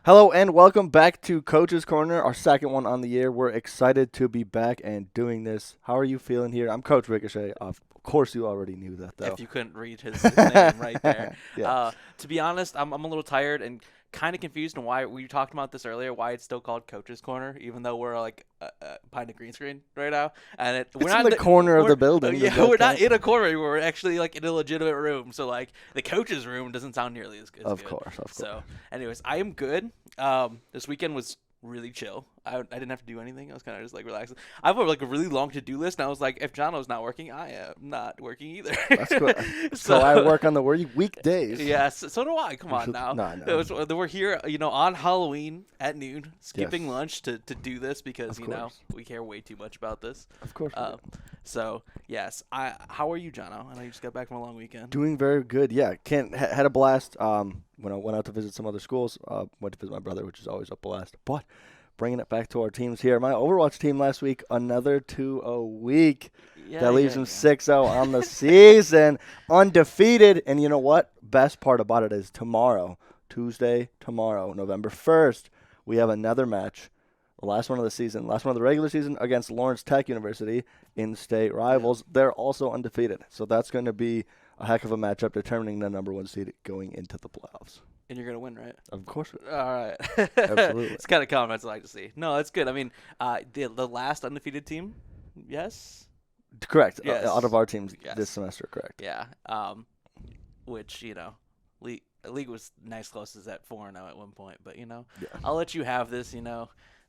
Hello and welcome back to Coach's Corner, our second one on the year. We're excited to be back and doing this. How are you feeling here? I'm Coach Ricochet. Of course, you already knew that, though. If you couldn't read his name right there. Yeah, To be honest, I'm a little tired and kind of confused on why we talked about this earlier. Why it's still called Coach's Corner, even though we're like behind a green screen right now, and we're it's not in the corner of we're- the building. Yeah, Does that we're not count? in a corner. We're actually like in a legitimate room. So like the coach's room doesn't sound nearly as good. Of course, of course. So, anyways, I am good. This weekend was really chill. I didn't have to do anything. I was kind of just like relaxing. I have like a really long to-do list, and I was like, if Jono's not working, I am not working either. That's good. So I work on the weekdays. Yes, so do I. Come on now. No, no. We're here, on Halloween at noon, skipping Yes. lunch to do this because Of course. we care way too much about this. Of course. we Uh, do. so yes, how are you, Jono? I know you just got back from a long weekend. Doing very good. Yeah, had a blast. When I went out to visit some other schools, went to visit my brother, which is always a blast. But bringing it back to our teams here, my Overwatch team last week, another 2-0 week. Yeah, That leaves yeah, him yeah. 6-0 on the season, undefeated. And you know what? Best part about it is tomorrow, Tuesday, November 1st, we have another match, the last one of the season, last one of the regular season against Lawrence Tech University, in-state rivals. They're also undefeated. So that's going to be a heck of a matchup determining the number one seed going into the playoffs. And you're gonna win, right? Of course. All right. Absolutely. It's kind of comments I like to see. No, that's good. I mean, the last undefeated team, yes. Correct. Yes. Out of our teams Yes. this semester, correct. Yeah. Which league was nice closes at 4-0 at one point, but Yeah. I'll let you have this.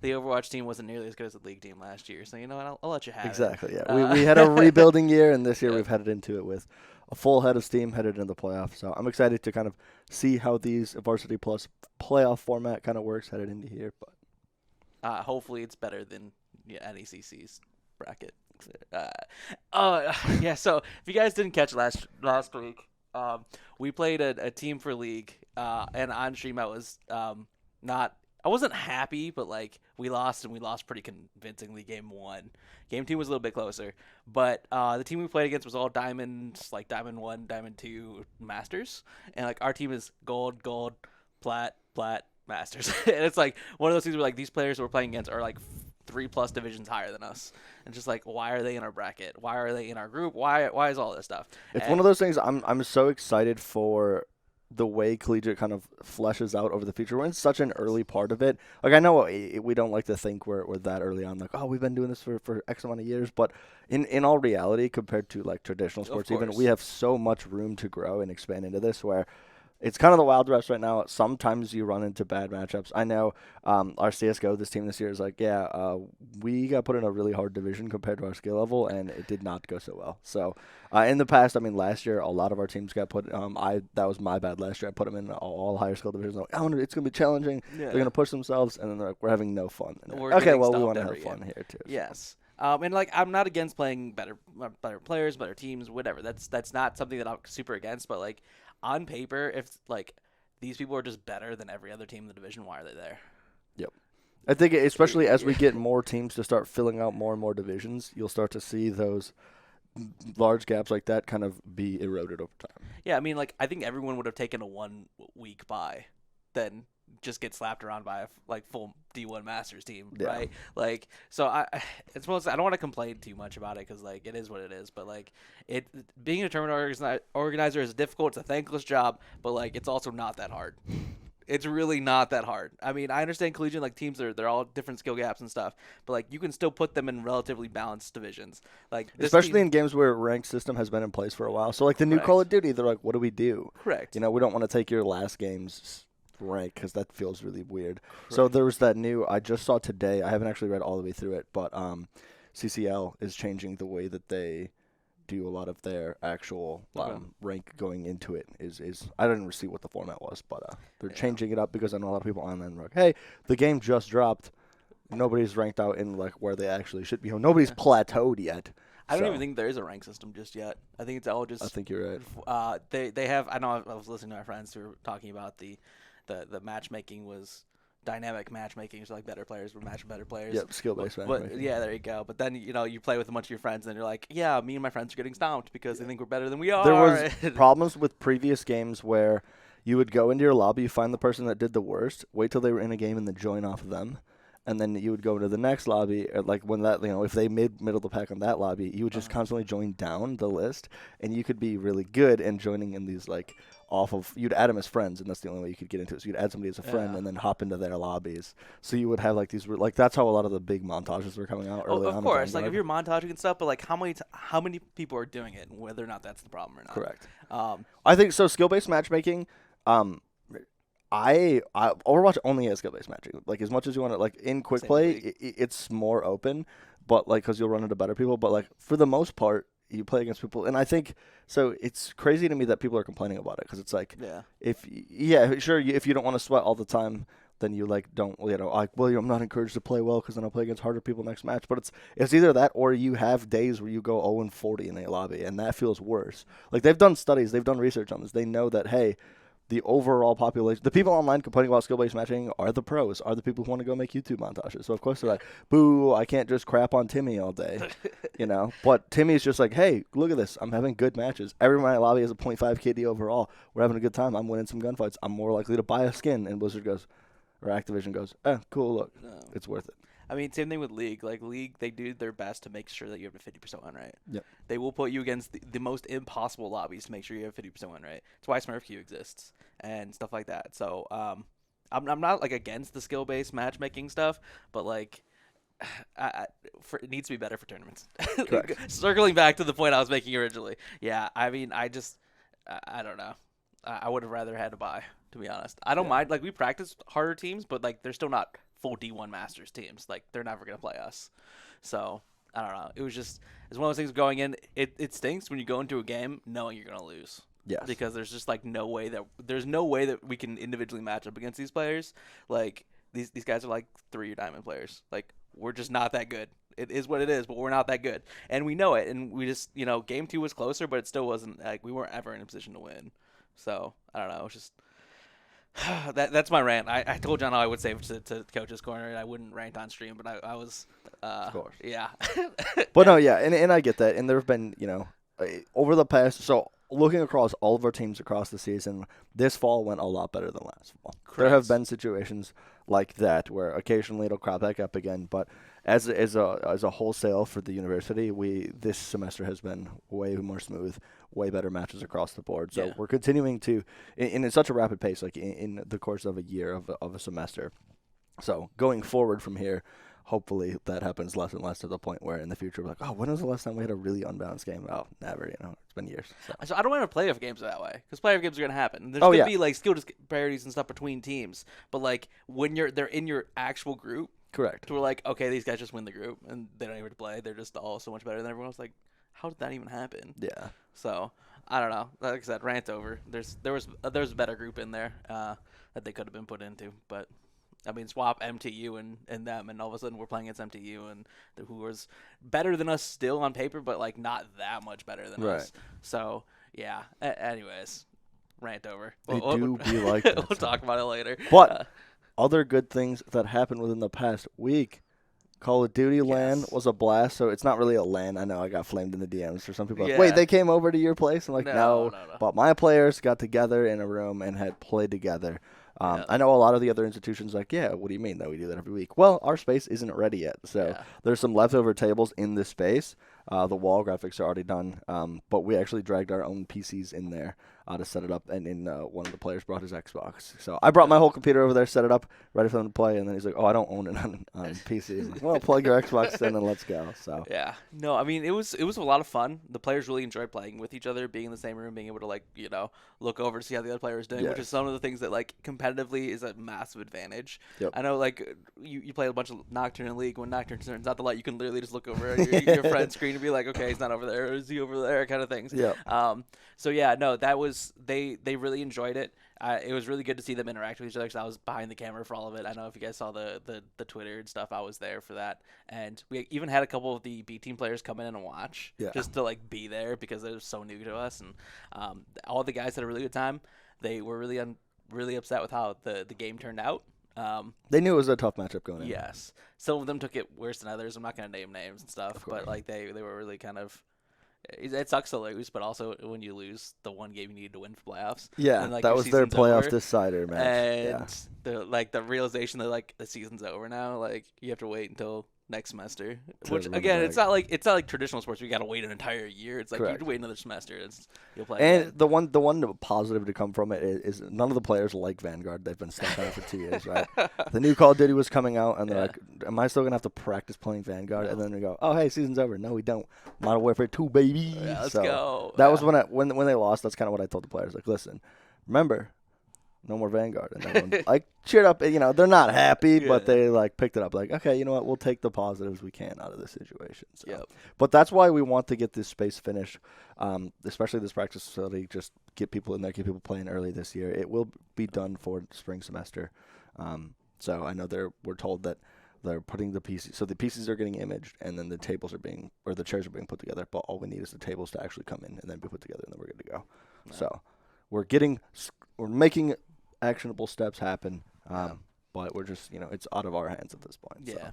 The Overwatch team wasn't nearly as good as the league team last year, so what, I'll let you have it. Exactly, yeah. Uh, We had a rebuilding year, and this year Yeah. we've headed into it with a full head of steam headed into the playoffs. So I'm excited to kind of see how these Varsity Plus playoff format kind of works headed into here. But Hopefully, it's better than NECC's bracket. Yeah. So if you guys didn't catch last week, we played a team for league, and on stream I was not. I wasn't happy, but like we lost and we lost pretty convincingly. Game 1, game 2 was a little bit closer, but the team we played against was all diamonds, like Diamond 1, Diamond 2, Masters, and like our team is gold, gold, plat, plat, Masters, and it's like one of those things where like these players we're playing against are like 3+ divisions higher than us, and just like why are they in our bracket? Why are they in our group? Why is all this stuff? it's one of those things I'm so excited for the way collegiate kind of fleshes out over the future. We're in such an early part of it. Like, I know we don't like to think we're that early on, like, oh, we've been doing this for X amount of years, but in all reality, compared to like traditional sports even, course. we have so much room to grow and expand into this where it's kind of the Wild West right now. Sometimes you run into bad matchups. I know our CSGO, this team this year, is like, we got put in a really hard division compared to our skill level, and it did not go so well. So in the past, I mean, last year, a lot of our teams got put. That was my bad last year. I put them in all higher skill divisions. Like, it's going to be challenging. Yeah. They're going to push themselves, and then they're like, we're having no fun. And We're okay, getting well, we stomped want to have every fun game. here too. So. Yes. And like I'm not against playing better players, better teams, whatever. That's not something that I'm super against. But like on paper, if like these people are just better than every other team in the division, why are they there? I think especially as we get more teams to start filling out more and more divisions, you'll start to see those large gaps like that kind of be eroded over time. Yeah, I mean, like I think everyone would have taken a 1 week bye, then just get slapped around by a like full D1 Masters team, Yeah. right? Like, so it's mostly I don't want to complain too much about it because like it is what it is. But like being a tournament organizer is difficult. It's a thankless job, but like it's also not that hard. It's really not that hard. I mean, I understand collegiate like teams they're all different skill gaps and stuff, but like you can still put them in relatively balanced divisions. Like this Especially team, in games where a ranked system has been in place for a while. So like the new Correct. Call of Duty, they're like, what do we do? correct. We don't want to take your last game's rank because that feels really weird. So there was that new, I just saw today, I haven't actually read all the way through it, but CCL is changing the way that they do a lot of their actual Okay. rank going into it. Is I didn't see what the format was, but they're Yeah. changing it up because I know a lot of people online are like, hey, the game just dropped. Nobody's ranked out in like where they actually should be. Nobody's plateaued yet. I don't So, even think there is a rank system just yet. I think it's all just I think you're right. they have. I know I was listening to our friends who were talking about the matchmaking was dynamic matchmaking, so like better players would match better players. Yep, skill-based But matchmaking. yeah, there you go. But then you play with a bunch of your friends, and then you're like, yeah, me and my friends are getting stomped because they think we're better than we are. There was problems with previous games where you would go into your lobby, you find the person that did the worst, wait till they were in a game, and then join off of them. And then you would go to the next lobby, like when that, if they made middle of the pack on that lobby, you would just constantly join down the list, and you could be really good and joining in these like you'd add them as friends, and that's the only way you could get into it. So you'd add somebody as a friend Yeah. and then hop into their lobbies. So you would have like these, like that's how a lot of the big montages were coming out early on. Of with course, like if Vanguard. you're montaging and stuff, but like how many people are doing it, and whether or not that's the problem or not. Correct. Um, I think so. Skill-based matchmaking. I Overwatch only has skill-based matching. Like as much as you want to, like in quick Same play, league. it's more open, but like because you'll run into better people. But like for the most part, you play against people, and I think so. It's crazy to me that people are complaining about it because it's like yeah. if you don't want to sweat all the time, then you like don't like I'm not encouraged to play well because then I'll play against harder people next match. But it's either that or you have days where you go 0-40 in a lobby, and that feels worse. Like they've done studies, they've done research on this. They know that hey, the overall population, the people online complaining about skill-based matching are the pros, are the people who want to go make YouTube montages. So of course they're like, boo, I can't just crap on Timmy all day, But Timmy's just like, hey, look at this, I'm having good matches. Everyone in my lobby has a 0.5 KD overall. We're having a good time. I'm winning some gunfights. I'm more likely to buy a skin. And Blizzard goes, or Activision goes, cool, look, No. it's worth it. I mean, same thing with League. Like League, they do their best to make sure that you have a 50% win rate. Yep. They will put you against the most impossible lobbies to make sure you have a 50% win rate. It's why Smurf Q exists and stuff like that. So I'm not like against the skill based matchmaking stuff, but like it needs to be better for tournaments. Correct. Circling back to the point I was making originally. Yeah, I mean, I don't know. I would have rather had to buy, to be honest. I don't mind. Like we practice harder teams, but like they're still not full D1 Masters teams. Like they're never gonna play us. So I don't know. It's one of those things going in. It stinks when you go into a game knowing you're gonna lose. Yes. Because there's just like no way that we can individually match up against these players. Like these guys are like 3-year diamond players. Like we're just not that good. It is what it is, but we're not that good, and we know it. And we just game 2 was closer, but it still wasn't like we weren't ever in a position to win. So I don't know. It's just that's my rant. I told John I would save it to Coach's Corner, and I wouldn't rant on stream, but I was Of course. yeah. But no, yeah, and I get that. And there have been, over the past, so looking across all of our teams across the season, this fall went a lot better than last fall. There have been situations like that where occasionally it'll crop back up again, but as a wholesale for the university, this semester has been way more smooth, way better matches across the board. So we're continuing to, in such a rapid pace, like in the course of a year of a semester. So going forward from here, hopefully that happens less and less to the point where in the future we're like, oh, when was the last time we had a really unbalanced game? Oh, never. It's been years. So I don't want to playoff games that way because playoff games are gonna happen. There's Oh, gonna yeah. be like skill disparities and stuff between teams, but like when they're in your actual group, Correct. we're like, okay, these guys just win the group and they don't even play. They're just all so much better than everyone else. Like, how did that even happen? Yeah. So I don't know. Like I said, rant over. There was a better group in there that they could have been put into, but I mean, swap MTU and them, and all of a sudden we're playing against MTU, and who was better than us still on paper, but like not that much better than us. So yeah. Anyways, rant over. They do be like that We'll talk about it later. But other good things that happened within the past week. Call of Duty LAN was a blast, so it's not really a LAN. I know I got flamed in the DMs for some people. Like, wait, they came over to your place? I'm like, no. But my players got together in a room and had played together. I know a lot of the other institutions like, yeah, what do you mean that we do that every week? Well, our space isn't ready yet, so there's some leftover tables in this space. The wall graphics are already done, but we actually dragged our own PCs in there to set it up, and one of the players brought his Xbox. So I brought my whole computer over there, set it up, ready for them to play, and then he's like, oh, I don't own it on PC. I'm like, well, plug your Xbox in and let's go. So yeah, no, I mean it was a lot of fun. The players really enjoyed playing with each other, being in the same room, being able to look over to see how the other player is doing, which is some of the things that like competitively is a massive advantage. Yep. I know like you play a bunch of Nocturne in League. When Nocturne turns out the light, you can literally just look over at your friend's screen and be like, okay, he's not over there, or is he over there, kind of things. Yeah. So yeah, no, that was they really enjoyed it. It was really good to see them interact with each other because I was behind the camera for all of it. I know if you guys saw the Twitter and stuff, I was there for that. And we even had a couple of the B team players come in and watch just to like be there because it was so new to us. And all the guys had a really good time. They were really upset with how the game turned out. They knew it was a tough matchup going in. Yes. Some of them took it worse than others. I'm not going to name names and stuff, but like they were really kind of It sucks to lose, but also when you lose the one game you need to win for playoffs, Yeah, and like that your was their season's playoff over, decider match. Yeah, and the realization that like the season's over now, like you have to wait until next semester. To Which run it again, back. it's not like traditional sports where you got to wait an entire year. It's like you have Correct. to wait another semester. You'll play And again. the one positive to come from it is none of the players like Vanguard. They've been stuck on it for 2 years, right? The new Call of Duty was coming out, and they're Yeah. like, "Am I still gonna have to practice playing Vanguard?" And No. then we go, "Oh, hey, season's over." No, we don't. Modern Warfare 2, baby. Yeah, let's So go. that was Yeah. when they lost. That's kind of what I told the players. Like, listen, remember, no more Vanguard. And everyone like cheered up. You know, they're not happy, but Yeah. they like picked it up. Like, okay, you know what? We'll take the positives we can out of this situation. So. Yep. But that's why we want to get this space finished, especially this practice facility. Just get people in there, get people playing early this year. It will be done for spring semester. So I know we're told that they're putting the pieces. So the pieces are getting imaged, and then the chairs are being put together. But all we need is the tables to actually come in and then be put together, and then we're good to go. Yeah. So we're making actionable steps happen. But we're just, it's out of our hands at this point. Yeah. So.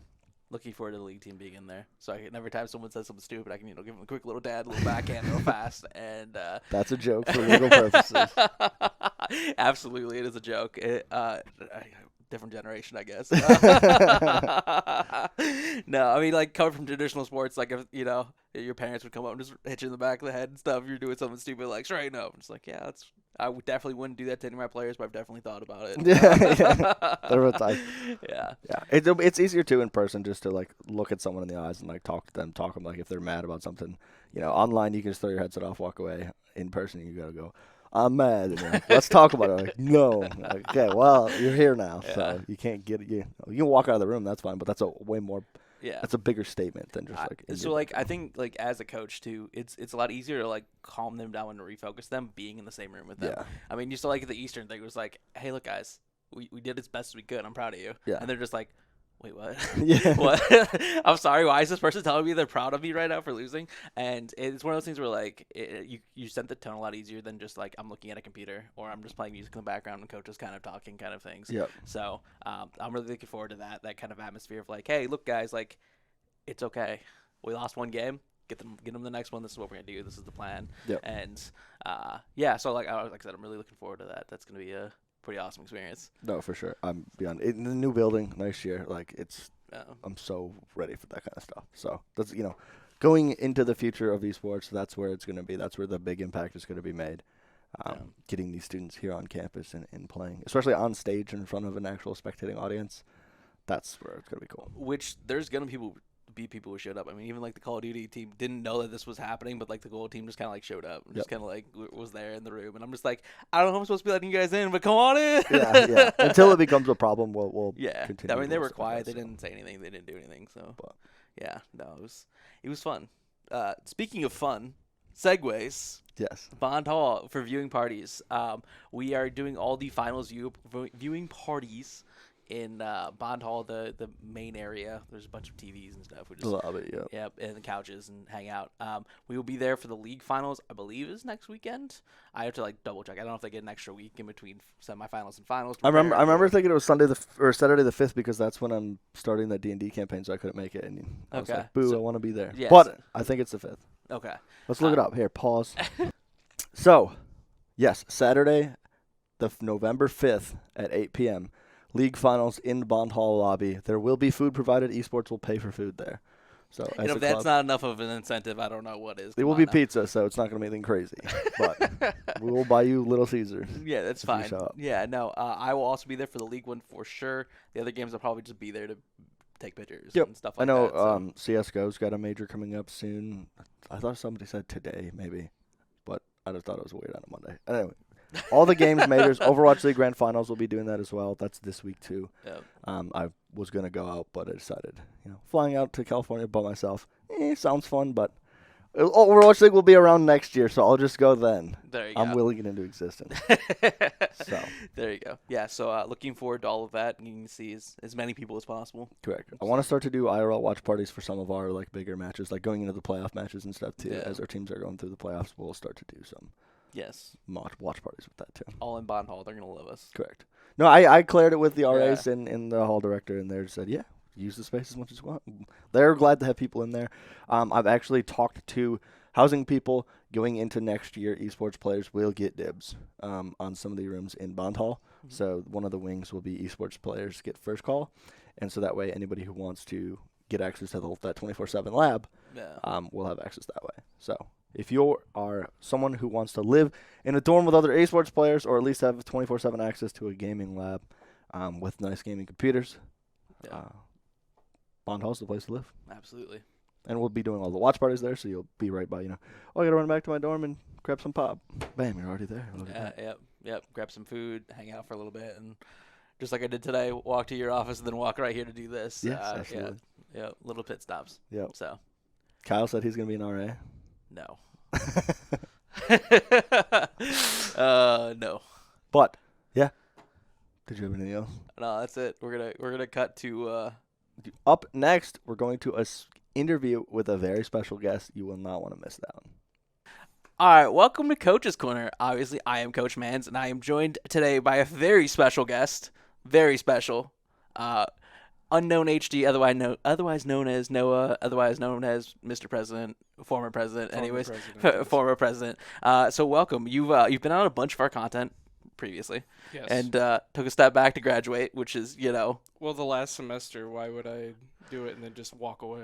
Looking forward to the league team being in there. So every time someone says something stupid, I can, give them a quick little dad, a little backhand real fast. And That's a joke for legal purposes. Absolutely, it is a joke. Different generation, I guess. No, I mean, like, coming from traditional sports, like, if, your parents would come up and just hit you in the back of the head and stuff. You're doing something stupid, like, straighten up. It's like, yeah, definitely wouldn't do that to any of my players, but I've definitely thought about it. Yeah. They're a type. Yeah. Yeah, it's easier too in person just to like look at someone in the eyes and like talk to them like if they're mad about something. Online you can just throw your headset off, walk away. In person you gotta go, I'm mad. And you're like, let's talk about it. Like, no. Like, okay, well you're here now, so you can't get it. You can walk out of the room. That's fine, but that's Yeah. that's a bigger statement than just like. So like I think like as a coach too, it's a lot easier to like calm them down and refocus them being in the same room with them. Yeah. I mean, you still like the Eastern thing was like, hey, look guys, we did as best as we could. I'm proud of you. Yeah. And they're just like, wait, what? Yeah. What? I'm sorry. Why is this person telling me they're proud of me right now for losing? And it's one of those things where like you sent the tone a lot easier than just like I'm looking at a computer or I'm just playing music in the background and coach is kind of talking kind of things. Yep. So I'm really looking forward to that kind of atmosphere of like, hey, look guys, like it's okay. We lost one game. Get them the next one. This is what we're gonna do. This is the plan. Yep. And so like I said, I'm really looking forward to that. That's gonna be a pretty awesome experience. No, for sure. I'm beyond in the new building next year. Like Yeah. I'm so ready for that kind of stuff. So that's going into the future of esports. That's where it's going to be. That's where the big impact is going to be made. Getting these students here on campus and playing, especially on stage in front of an actual spectating audience. That's where it's going to be cool. Which there's gonna be people who showed up. I mean, even like the Call of Duty team didn't know that this was happening, but like the gold team just kind of like showed up, and just kind of like was there in the room, and I'm just like, I don't know if I'm supposed to be letting you guys in, but come on in. Yeah. Until it becomes a problem, we'll yeah. continue. I mean, they were with quiet. that, They so. didn't say anything. They didn't do anything. So, But- yeah, no, it was fun. Speaking of fun, segues. Yes. Bond Hall for viewing parties. We are doing all the finals viewing parties in Bond Hall, the main area. There's a bunch of TVs and stuff. We just Love it. Yeah. Yep, and the couches and hang out. We will be there for the league finals. I believe is next weekend. I have to like double check. I don't know if they get an extra week in between semifinals and finals. I remember thinking it was Sunday or Saturday the 5th because that's when I'm starting that D&D campaign, so I couldn't make it. And I was Okay. like, boo, So- I want to be there. Yes. But I think it's the 5th. Okay. Let's look it up. Here, pause. So, yes, Saturday, November 5th at 8 p.m., league finals in the Bond Hall lobby. There will be food provided. Esports will pay for food there. So, And if that's not enough of an incentive, I don't know what is. it will be pizza, so it's not going to be anything crazy. But we will buy you Little Caesars. Yeah, that's if you fine. show up. Yeah, no, I will also be there for the league one for sure. The other games I'll probably just be there to take pictures Yep. and stuff I like know that. So. CSGO's got a major coming up soon. I thought somebody said today, maybe. But I just thought it was weird on a Monday. Anyway, all the games majors. Overwatch League Grand Finals will be doing that as well. That's this week, too. Yep. I was going to go out, but I decided, flying out to California by myself, sounds fun, but Overwatch League will be around next year, so I'll just go then. There you I'm go. willing it into existence. So. There you go. Yeah, so looking forward to all of that and you can see as many people as possible. Correct. I want to start to do IRL watch parties for some of our bigger matches, like going into the playoff matches and stuff, too. Yeah. As our teams are going through the playoffs, we'll start to do some Yes. watch parties with that, too. All in Bond Hall. They're going to love us. Correct. No, I cleared it with the RAs and the hall director, and they said, yeah, use the space as much as you want. They're glad to have people in there. I've actually talked to housing people going into next year. Esports players will get dibs on some of the rooms in Bond Hall. Mhm. So one of the wings will be esports players get first call, and so that way anybody who wants to get access to that 24/7 lab Yeah. will have access that way. So if you are someone who wants to live in a dorm with other esports players, or at least have 24/7 access to a gaming lab with nice gaming computers, Yeah. Bond Hall's the place to live. Absolutely. And we'll be doing all the watch parties there, so you'll be right by, oh, I gotta run back to my dorm and grab some pop. Bam, you're already there. Look at that. Yep. Grab some food, hang out for a little bit, and just like I did today, walk to your office and then walk right here to do this. Yes, absolutely. Yeah. Little pit stops. Yep. So. Kyle said he's gonna be an RA. No. No. But yeah. Did you have anything else? No, that's it. We're gonna cut to. Up next, we're going to interview with a very special guest. You will not want to miss that one. All right, welcome to Coach's Corner. Obviously, I am Coach Mans, and I am joined today by a very special guest. Very special. Unknown HD, otherwise known as Noah, otherwise known as Mr. President, former president. Former president. So welcome. You've been on a bunch of our content previously. Yes. And took a step back to graduate, which is, Well, the last semester, why would I do it and then just walk away,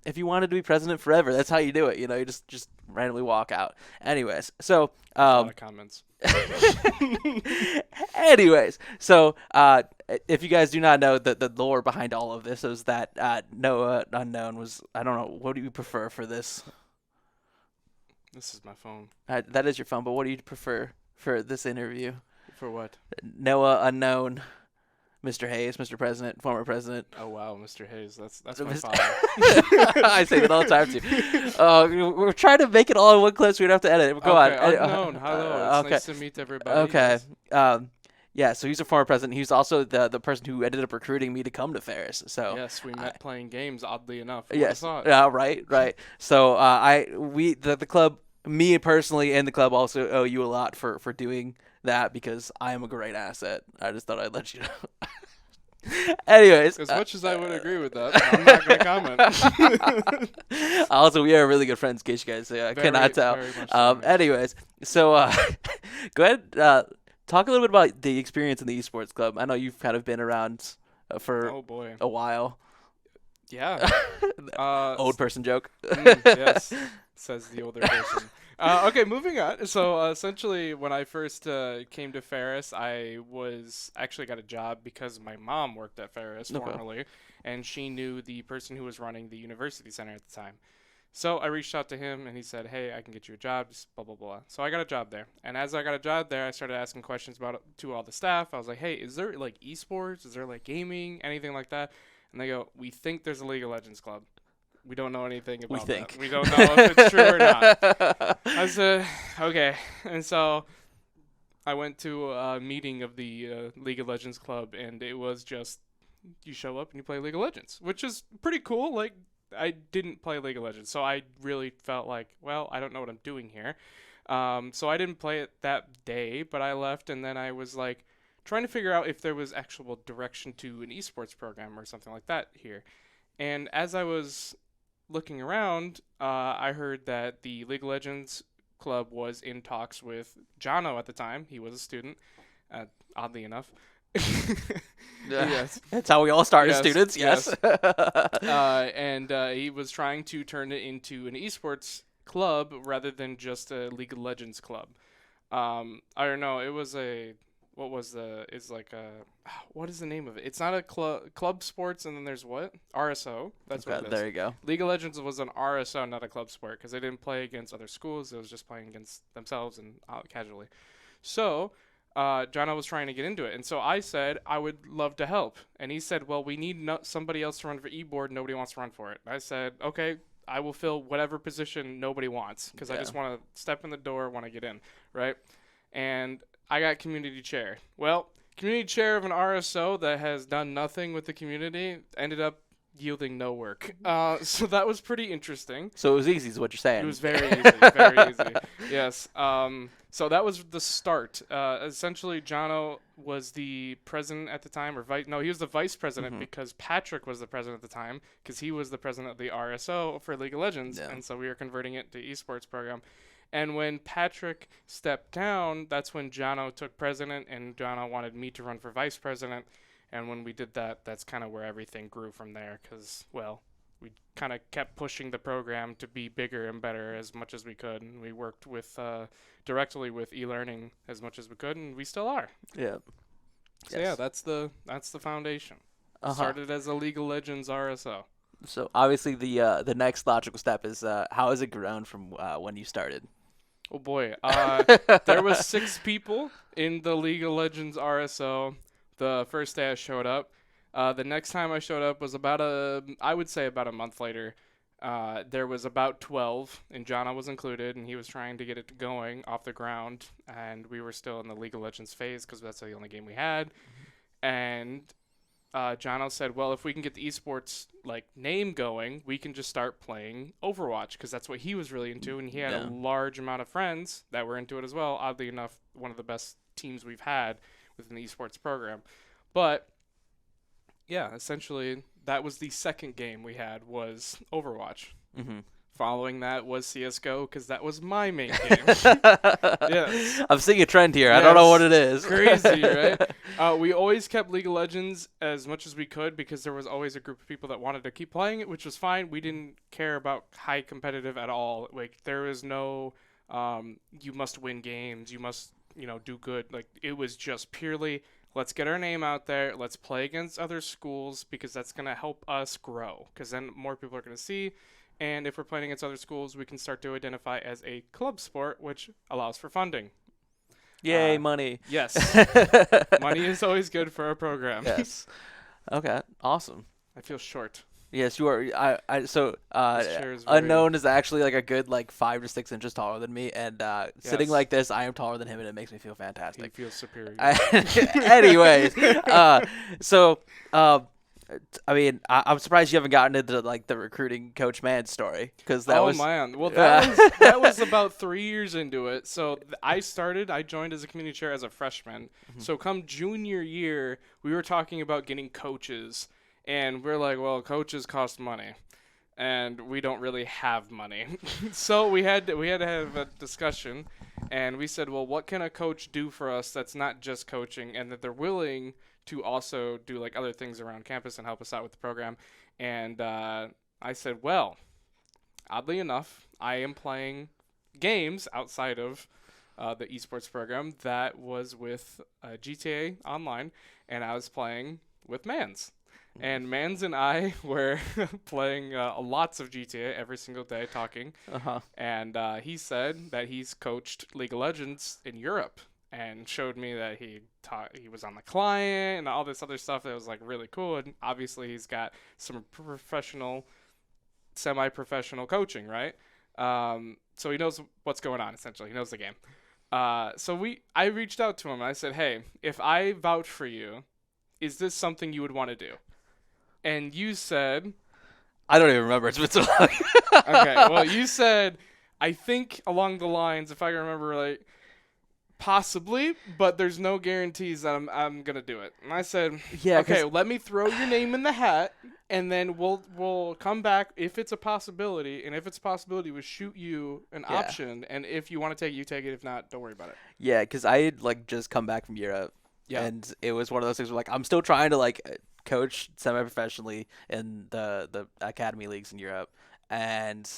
if you wanted to be president forever, that's how you do it. You just randomly walk out. Anyways, so A lot of comments. anyways, so if you guys do not know, the lore behind all of this is that Noah Unknown was, I don't know, what do you prefer for this? This is my phone. That is your phone, but what do you prefer for this interview? For what? Noah Unknown, Mr. Hayes, Mr. President, former president. Oh, wow, Mr. Hayes. That's So my Mr. father. I say that all the time, too. We're trying to make it all in one clip so we don't have to edit. Go on. Unknown. Hello. It's nice to meet everybody. Okay. Yes. Yeah, so he's a former president. He was also the person who ended up recruiting me to come to Ferris. So Yes, we met playing games, oddly enough. yes, Thought? yeah, right. So the club, me personally, and the club also owe you a lot for doing that, because I am a great asset. I just thought I'd let you know. Anyways, As much as I would agree with that, I'm not going to comment. Also, we are really good friends, in case you guys cannot tell. Very much so. Anyways, so go ahead, talk a little bit about the experience in the esports club. I know you've kind of been around for Oh, boy. a while. Yeah. Old person joke. Yes, says the older person. Okay, moving on. So essentially, when I first came to Ferris, I actually got a job because my mom worked at Ferris Okay. formerly, and she knew the person who was running the university center at the time. So I reached out to him, and he said, "Hey, I can get you a job." Just blah blah blah. So I got a job there, and as I got a job there, I started asking questions about it to all the staff. I was like, "Hey, is there like esports? Is there like gaming, anything like that?" And they go, "We think there's a League of Legends club. We don't know anything about think. that. We don't know if it's true or not." I said, "Okay." And so I went to a meeting of the League of Legends club, and it was just, you show up and you play League of Legends, which is pretty cool. Like, I didn't play League of Legends, so I really felt like, well, I don't know what I'm doing here. So I didn't play it that day, but I left, and then I was like trying to figure out if there was actual direction to an esports program or something like that here. And as I was looking around, I heard that the League of Legends club was in talks with Jono at the time. He was a student, oddly enough. Yes. That's how we all start as Yes, students. Yes. And he was trying to turn it into an esports club rather than just a League of Legends club. I don't know. It was what is the name of it? It's not a club sports, and then there's what? RSO. That's what it is. There you go. League of Legends was an RSO, not a club sport, because they didn't play against other schools. It was just playing against themselves and casually. So Jono was trying to get into it, and so I said I would love to help. And he said, well, we need somebody else to run for eBoard. Nobody wants to run for it. I said, okay, I will fill whatever position nobody wants, because I just want to step in the door, want to get in, right? And I got community chair. Well, community chair of an RSO that has done nothing with the community ended up yielding no work. So that was pretty interesting. So it was easy, is what you're saying. It was very easy, very easy. Yes. So that was the start. Essentially, Jono was the president at the time, or no, he was the vice president because Patrick was the president at the time, because he was the president of the RSO for League of Legends, Yeah. and so we were converting it to esports program. And when Patrick stepped down, that's when Jono took president, and Jono wanted me to run for vice president. And when we did that, that's kind of where everything grew from there, because, well, we kind of kept pushing the program to be bigger and better as much as we could, and we worked with directly with e-learning as much as we could, and we still are. Yeah. So yeah, that's the foundation. Started as a League of Legends RSO. So obviously the next logical step is how has it grown from when you started? Oh boy, there was 6 people in the League of Legends RSO the first day I showed up. The next time I showed up was I would say about a month later. There was about 12, and Jono was included, and he was trying to get it going off the ground, and we were still in the League of Legends phase because that's the only game we had. And Jono said, well, if we can get the esports name going, we can just start playing Overwatch, because that's what he was really into, and he had a large amount of friends that were into it as well. Oddly enough, one of the best teams we've had within the esports program. But yeah, essentially that was the second game we had was Overwatch. Mm-hmm. Following that was CSGO, because that was my main game. Yes. I'm seeing a trend here. I don't know what it is. Crazy, right? We always kept League of Legends as much as we could because there was always a group of people that wanted to keep playing it, which was fine. We didn't care about high competitive at all. There was no you must win games, you must do good. It was just purely, let's get our name out there, let's play against other schools, because that's going to help us grow, because then more people are going to see. And if we're playing against other schools, we can start to identify as a club sport, which allows for funding. Yay, money. Yes. Money is always good for a program. Yes. Okay, awesome. I feel short. Yes, you are. So This chair is very- Unknown is actually a good 5 to 6 inches taller than me, and sitting Yes. like this, I am taller than him, and it makes me feel He fantastic. feels superior. Anyways, I'm surprised you haven't gotten into the recruiting Coach Man story, because that was. Man. Well, that was about 3 years into it. So I joined as a community chair as a freshman. Mm-hmm. So come junior year, we were talking about getting coaches, and we're like, well, coaches cost money, and we don't really have money. So we had to have a discussion, and we said, well, what can a coach do for us that's not just coaching, and that they're willing to also do other things around campus and help us out with the program. And I said, well, oddly enough, I am playing games outside of the esports program that was with GTA Online, and I was playing with Mans. And Mans and I were playing lots of GTA every single day, talking. Uh-huh. And he said that he's coached League of Legends in Europe, and showed me that he was on the client and all this other stuff that was really cool. And obviously he's got some semi-professional coaching, right? So he knows what's going on, essentially. He knows the game. So I reached out to him and I said, hey, if I vouch for you, is this something you would want to do? And you said, I don't even remember. It's been so long. okay, well, you said, I think along the lines, if I can remember right, possibly, but there's no guarantees that I'm gonna do it. And I said, Yeah, okay, let me throw your name in the hat, and then we'll come back if it's a possibility, and if it's a possibility, we'll shoot you an Yeah. option, and if you want to take it, you take it. If not, don't worry about it. Yeah, because I had just come back from Europe, and it was one of those things where I'm still trying to coach semi-professionally in the academy leagues in Europe, and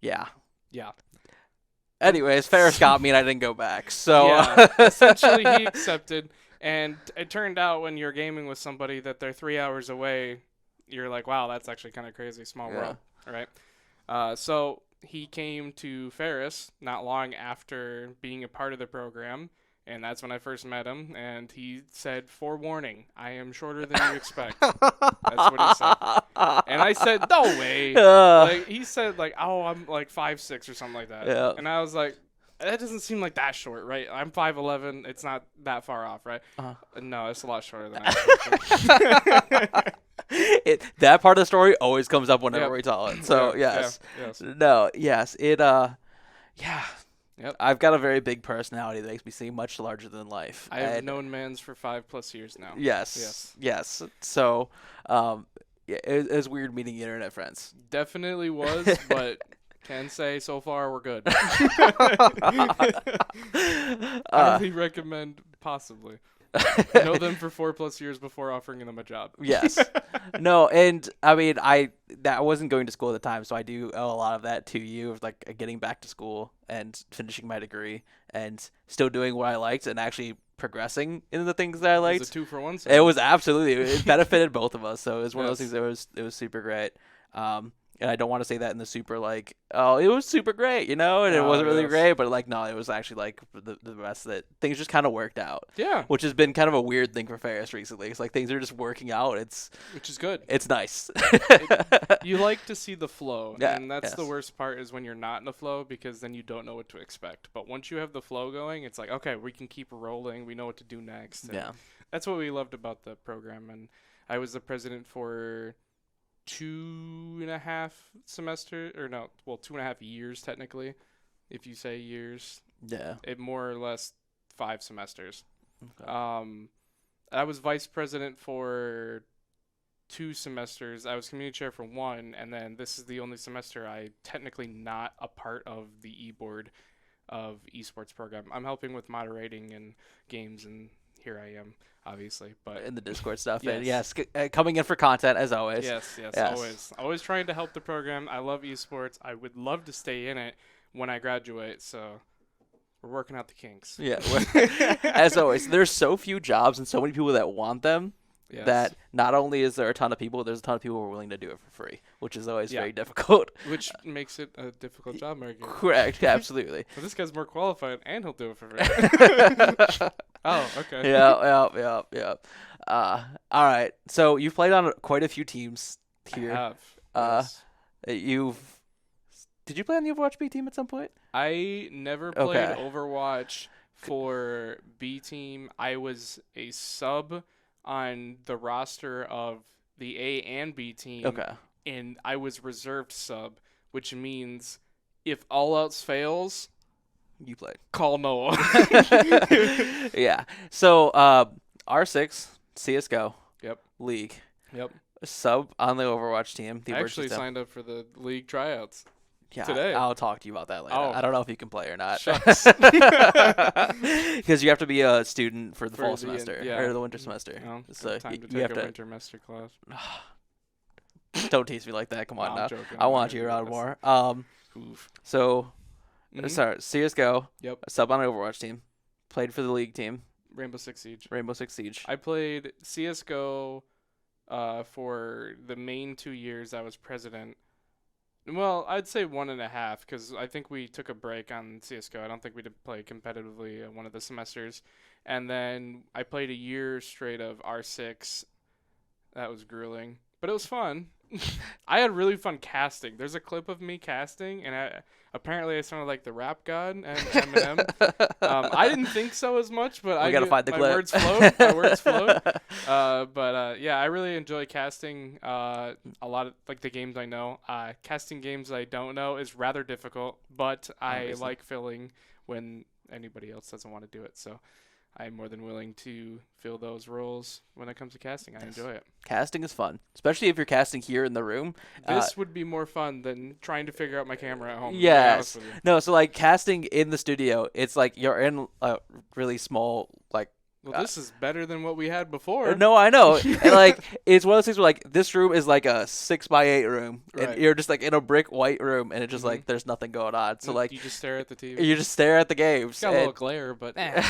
yeah. Anyways, Ferris got me, and I didn't go back. So yeah, essentially he accepted, and it turned out when you're gaming with somebody that they're 3 hours away, you're like, wow, that's actually kind of crazy. Small world, right? So he came to Ferris not long after being a part of the program, and that's when I first met him, and he said, forewarning, I am shorter than you expect. That's what he said. And I said, no way. He said, oh, I'm 5'6" or something like that. Yeah. And I was like, that doesn't seem like that short, right? I'm 5'11". It's not that far off, right? No, it's a lot shorter than I expected. That part of the story always comes up whenever Yep. we tell it. So Yeah, yes, yes. no, yes, yeah. Yep. I've got a very big personality that makes me seem much larger than life. I have and known Mans for 5+ years now. yes. So, yeah, it was weird meeting internet friends. Definitely was, but can say so far we're good. Highly recommend, possibly. Know them for 4+ years before offering them a job. Yes. No, and I mean, I wasn't going to school at the time, so I do owe a lot of that to you, of like getting back to school and finishing my degree and still doing what I liked and actually progressing in the things that I It liked. was a 2-for-1 It sale. was absolutely, it benefited both of us. So it was one of those Yes. things that was super great. And I don't want to say that in the super like, oh, it was super great, and it Oh, wasn't really yes. great, but like, no, it was actually like the rest that things just kind of worked out, Yeah, which has been kind of a weird thing for Ferris recently. It's like things are just working out. which is good. It's nice. You like to see the flow, Yeah, and that's the yes. worst part is when you're not in the flow, because then you don't know what to expect. But once you have the flow going, it's like, okay, we can keep rolling. We know what to do next. And Yeah. that's what we loved about the program. And I was the president for 2.5 semester, or no, well, 2.5 years technically, if you say years. Yeah. It more or less 5 semesters. Okay. I was vice president for 2 semesters. I was community chair for 1, and then this is the only semester I technically not a part of the e-board of esports program. I'm helping with moderating and games, and here I am, obviously. But In the Discord stuff. And Yes. coming in for content as always. yes, Yes. always trying to help the program. I love esports. I would love to stay in it when I graduate. So we're working out the kinks. Yeah. As always, there's so few jobs and so many people that want them. Yes. That not only is there a ton of people, there's a ton of people who are willing to do it for free, which is always Yeah. very difficult. Which makes it a difficult job market. Correct, absolutely. But this guy's more qualified, and he'll do it for free. Oh, okay. Yeah. All right. So you've played on quite a few teams I here. have. Uh, Yes. Did you play on the Overwatch B team at some point? I never played Okay. Overwatch for B team. I was a sub on the roster of the A and B team. Okay. And I was reserved sub, which means if all else fails, You played. call Noah. Yeah. So R6 CS:GO. Yep. League Yep. sub on the Overwatch team. The I actually emergency stuff. signed up for the league tryouts. Yeah, today. I'll talk to you about that later. Oh. I don't know if you can play or not. Shucks. Because you have to be a student for the For fall the semester yeah. or the winter semester. No, So time to you take have a to. winter master class. Don't tease me like that. Come on No, now. I'm joking. I I'm want not you gonna around do more. this. Oof. So Mhm. sorry, CS:GO. Yep. Sub on an Overwatch team. Played for the league team, Rainbow Six Siege. Rainbow Six Siege. I played CS:GO for the main 2 years I was president. Well, I'd say 1.5, because I think we took a break on CS:GO. I don't think we did play competitively one of the semesters. And then I played a year straight of R6. That was grueling, but it was fun. I had really fun casting. There's a clip of me casting, and apparently I sounded like the rap god and Eminem. I didn't think so as much, but We gotta find the my clip. words flowed. My words flowed. But yeah, I really enjoy casting. A lot of like the games I know. Casting games I don't know is rather difficult, but I Obviously. like filling when anybody else doesn't want to do it. So I'm more than willing to fill those roles when it comes to casting. I Yes. enjoy it. Casting is fun, especially if you're casting here in the room. This would be more fun than trying to figure out my camera at home. to be Yes. honest with you. No, so like casting in the studio, it's like you're in a really small like. Well, this is better than what we had before. No, I know, and like it's one of those things where like this room is like a 6x8 room, Right. and you're just like in a brick white room, and it's just Mhm. like there's nothing going on. So like you just stare at the TV. you just stare at the games. It's got a little and- glare, but that's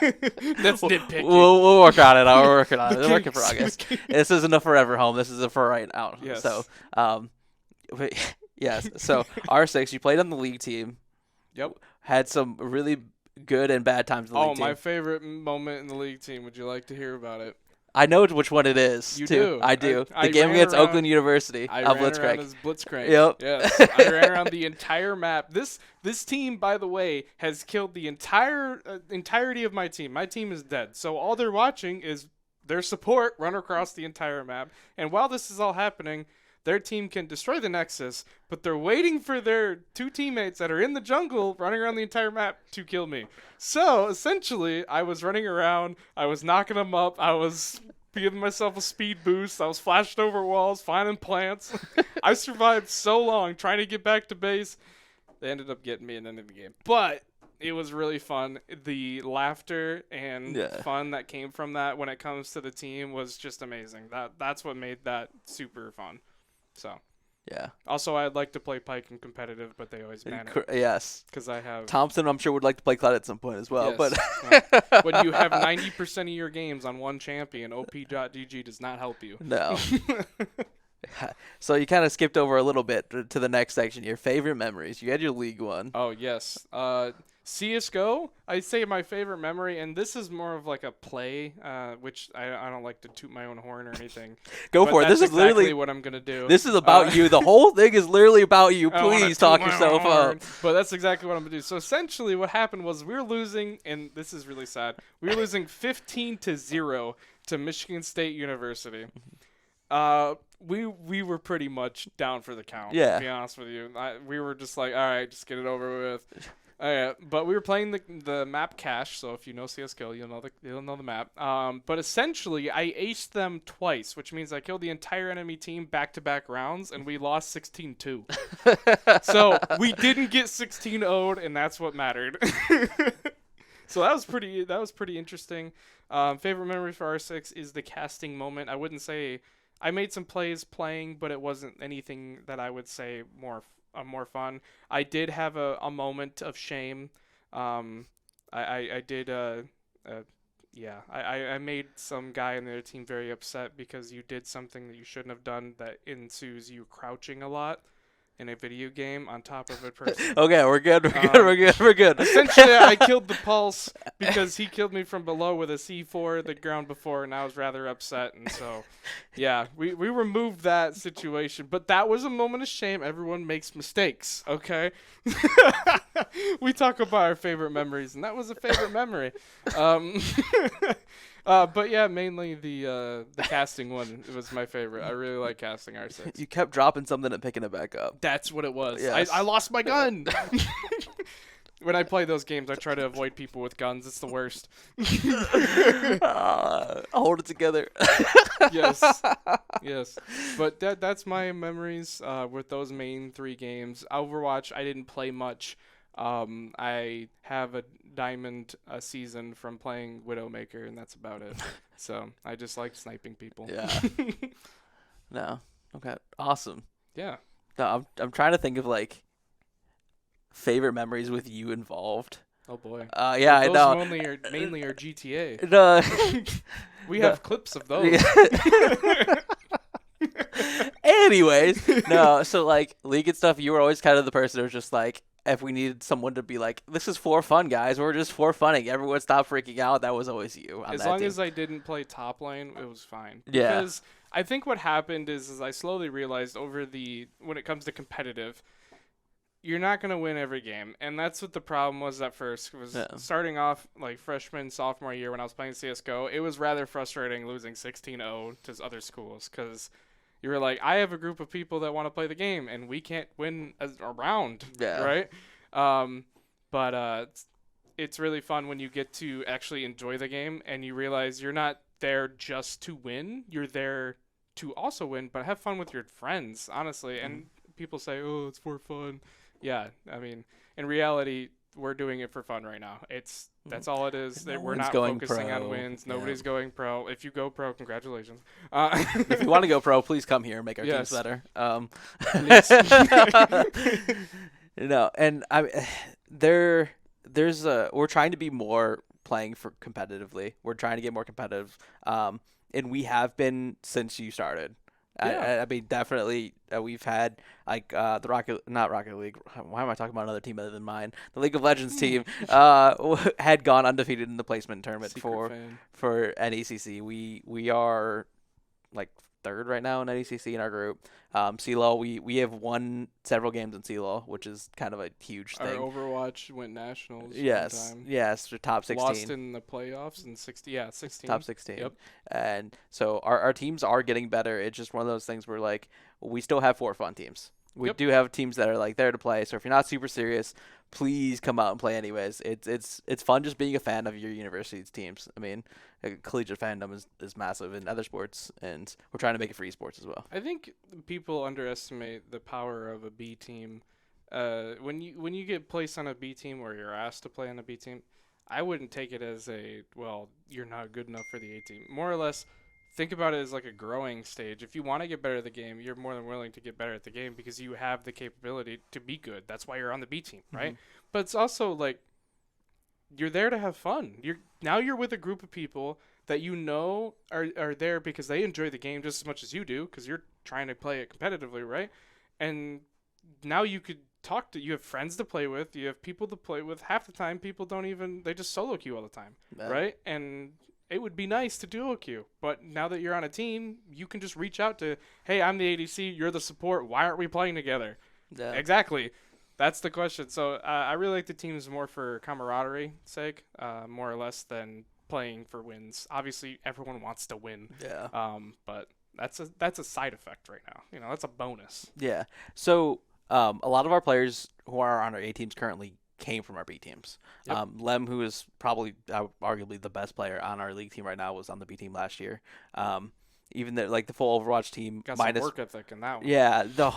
nitpicking. We'll work on it. We're working on it. The We're working in kinks. progress. This isn't a forever home. This is a for right now. Yes. So, but, yes. So R6, you played on the league team. Yep. Had some really good and bad times in the Oh, league my team. favorite moment in the league team. Would you like to hear about it? I know which one it is. You too. do. I do. I the game ran against around- Oakland University I of ran around Blitzcrank. as Blitzcrank. Yep. Yes. I ran around the entire map. This team, by the way, has killed the entirety of my team. My team is dead. So all they're watching is their support run across the entire map. And while this is all happening, their team can destroy the Nexus, but they're waiting for their 2 teammates that are in the jungle running around the entire map to kill me. So, essentially, I was running around, I was knocking them up, I was giving myself a speed boost, I was flashing over walls, finding plants. I survived so long trying to get back to base. They ended up getting me and ending the game. But it was really fun. The laughter and fun that came from that when it comes to the team was just amazing. That's what made that super fun. So, Yeah. also, I'd like to play Pike in competitive, but they always ban it Yes. because I have. Thompson, I'm sure, would like to play Cloud at some point as well. Yes, But when you have 90% of your games on one champion, OP.GG does not help you. no. So you kind of skipped over a little bit to the next section. Your favorite memories. You had your league one. Oh, yes. CSGO, I'd say my favorite memory, and this is more of like a play, which I don't like to toot my own horn or anything. Go but for it. that's This is exactly literally what I'm going to do. This is about you. The whole thing is literally about you. I don't wanna Please toot talk my own yourself horn, up. But that's exactly what I'm going to do. So essentially what happened was we were losing, and this is really sad, we were losing 15-0 to Michigan State University. We were pretty much down for the count, Yeah. to be honest with you. We were just like, all right, just get it over with. But we were playing the map cache, so if you know CSGO, you'll know the map. But essentially, I aced them twice, which means I killed the entire enemy team back-to-back rounds, and we lost 16-2. So we didn't get 16-0'd, and that's what mattered. So that was pretty interesting. Favorite memory for R6 is the casting moment. I wouldn't say I made some plays playing, but it wasn't anything that I would say more fun. I did have a moment of shame. I made some guy in their team very upset because you did something that you shouldn't have done that ensues you crouching a lot in a video game on top of a person. Okay, we're good. We're good. Essentially, I killed the Pulse because he killed me from below with a C4 the ground before, and I was rather upset. And so, yeah, we removed that situation. But that was a moment of shame. Everyone makes mistakes, okay? We talk about our favorite memories, and that was a favorite memory. But yeah, mainly the casting one was my favorite. I really like casting R6. You kept dropping something and picking it back up. That's what it was. Yes. I lost my gun. When I play those games, I try to avoid people with guns. It's the worst. Hold it together. Yes. But that's my memories with those main 3 games. Overwatch, I didn't play much. I have a diamond a season from playing Widowmaker, and that's about it. So I just like sniping people. Yeah. No. Okay. Awesome. Yeah. No, I'm trying to think of like favorite memories with you involved. Oh boy. Yeah, I those know. mainly are GTA. No. We have clips of those. Anyways, no. So like league and stuff, you were always kind of the person who was just like, if we needed someone to be like, this is for fun, guys. We're just for funning. Everyone stop freaking out. That was always you. On As that long team. as I didn't play top lane, it was fine. Yeah. Because I think what happened is I slowly realized when it comes to competitive, you're not going to win every game. And that's what the problem was at first. Starting off like freshman, sophomore year when I was playing CSGO, it was rather frustrating losing 16-0 to other schools because you were like, I have a group of people that want to play the game, and we can't win a round, right? But it's really fun when you get to actually enjoy the game, and you realize you're not there just to win. You're there to also win, but have fun with your friends, honestly. And people say, oh, it's for fun. Yeah, I mean, in reality, we're doing it for fun right now. That's all it is. We're not focusing on wins. Nobody's going pro. If you go pro, congratulations. If you want to go pro, please come here and make our teams better. And we're trying to be more playing for competitively. We're trying to get more competitive, and we have been since you started. Yeah. I mean, definitely, we've had like the not Rocket League. Why am I talking about another team other than mine? The League of Legends team had gone undefeated in the placement tournament for NECC. We are like third right now in NECC in our group. CLO, we have won several games in CLO, which is kind of a huge Our thing. Overwatch went nationals. Yes, one time. yes, for top 16. Lost in the playoffs in 16. Top 16. Yep. And so our teams are getting better. It's just one of those things where, like, we still have 4 fun teams. We Yep. do have teams that are, like, there to play. So if you're not super serious, please come out and play anyways. It's fun just being a fan of your university's teams. I mean, collegiate fandom is massive in other sports, and we're trying to make it for esports as well. I think people underestimate the power of a B team. When you get placed on a B team or you're asked to play on a B team, I wouldn't take it as you're not good enough for the A team. More or less, think about it as like a growing stage. If you want to get better at the game, you're more than willing to get better at the game because you have the capability to be good. That's why you're on the B team, right? But it's also like you're there to have fun. You're with a group of people that you know are there because they enjoy the game just as much as you do because you're trying to play it competitively, right? And now you have friends to play with, you have people to play with. Half the time people they just solo queue all the time, right? And it would be nice to duo queue, but now that you're on a team, you can just reach out to, hey, I'm the ADC, you're the support, why aren't we playing together? Yeah. Exactly. That's the question. So I really like the teams more for camaraderie sake, more or less than playing for wins. Obviously, everyone wants to win. Yeah. But that's a side effect right now. That's a bonus. Yeah. So a lot of our players who are on our A teams currently came from our B teams. Yep. Lem, who is probably arguably the best player on our league team right now, was on the B team last year. Even the full Overwatch team Got minus some work ethic in that one. Yeah, no,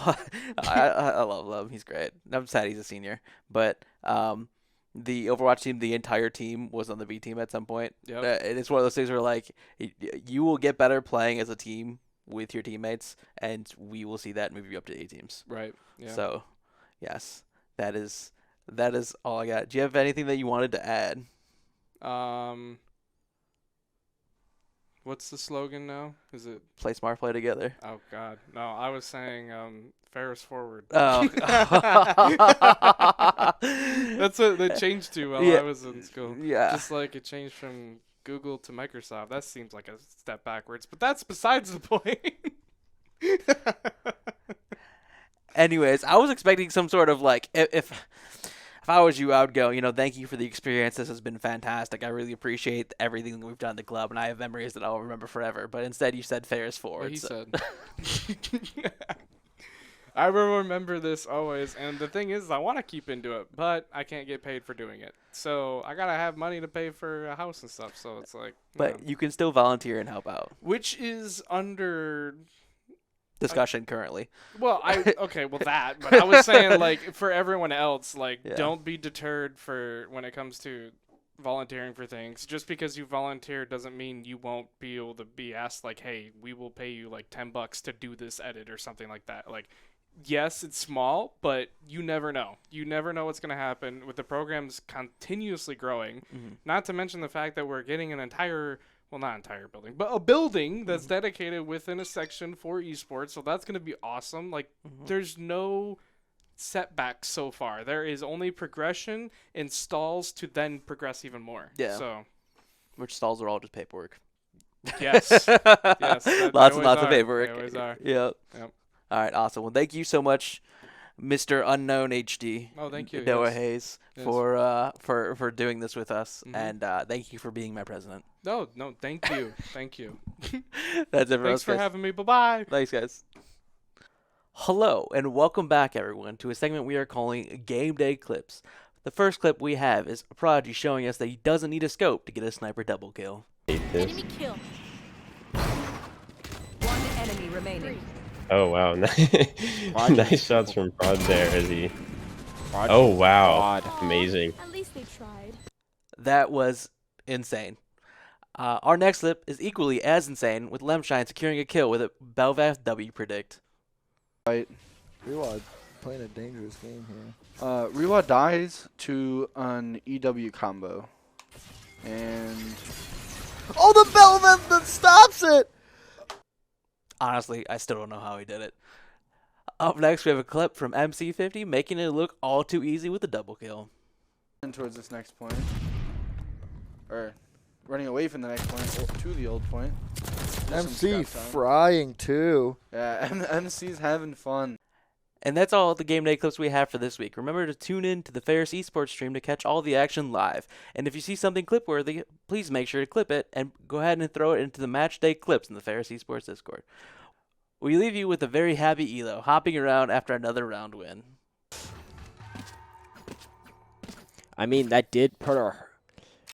I love Lem. He's great. I'm sad he's a senior, but the Overwatch team, the entire team was on the B team at some point. Yep. And it's one of those things where, like, you will get better playing as a team with your teammates, and we will see that move you up to A teams. Right. Yeah. So, yes, that is all I got. Do you have anything that you wanted to add? What's the slogan now? Is it Play smart, play together. Oh God, no! I was saying Ferris forward. Oh, That's what they changed to while Yeah. I was in school. Yeah. Just like it changed from Google to Microsoft. That seems like a step backwards, but that's besides the point. Anyways, I was expecting some sort of, like, if I was you, I would go, thank you for the experience. This has been fantastic. I really appreciate everything that we've done at the club, and I have memories that I'll remember forever. But instead, you said Ferris forward. What he so- said. I will remember this always, and the thing is, I want to keep into it, but I can't get paid for doing it. So I gotta have money to pay for a house and stuff. So it's like, But you can still volunteer and help out. which is under. Discussion currently. Well, okay, well that, but I was saying, like, for everyone else, like, Yeah. don't be deterred when it comes to volunteering for things. Just because you volunteer doesn't mean you won't be able to be asked, like, hey, we will pay you like $10 to do this edit or something like that. Like, yes, it's small, but you never know. You never know what's going to happen with the programs continuously growing. Mm-hmm. Not to mention the fact that we're getting an entire. Well, not entire building, but a building that's dedicated within a section for esports. So that's going to be awesome. Like, there's no setbacks so far. There is only progression and stalls to then progress even more. Yeah. So, Which stalls are all just paperwork. yes. Yes. Lots and lots of They paperwork. always are. Yep. Yep. All right, awesome. Well, thank you so much, Mr. Unknown HD. Oh, thank you. Noah yes. Hayes Yes. for doing this with us, Mhm. and thank you for being my president. No, thank you. Thank you. That's everyone. Thanks for having me. Bye-bye. Thanks, guys. Hello, and welcome back, everyone, to a segment we are calling Game Day Clips. The first clip we have is Prodigy showing us that he doesn't need a scope to get a sniper double kill. Enemy kill. One enemy remaining. Oh wow, nice shots from Prod there as he. Oh wow, amazing. At least they tried. That was insane. Our next clip is equally as insane, with Lemshine securing a kill with a Belvath W predict. Rewad playing a dangerous game here. Rewa dies to an EW combo. And Oh, the Belvath that stops it! Honestly, I still don't know how he did it. Up next, we have a clip from MC50 making it look all too easy with a double kill. towards this next point. Or running away from the next point to the old point. some MC scrap time. frying too. Yeah, MC's having fun. And that's all the game day clips we have for this week. Remember to tune in to the Ferris Esports stream to catch all the action live. And if you see something clip-worthy, please make sure to clip it and go ahead and throw it into the match day clips in the Ferris Esports Discord. We leave you with a very happy Elo, hopping around after another round win. I mean, that did put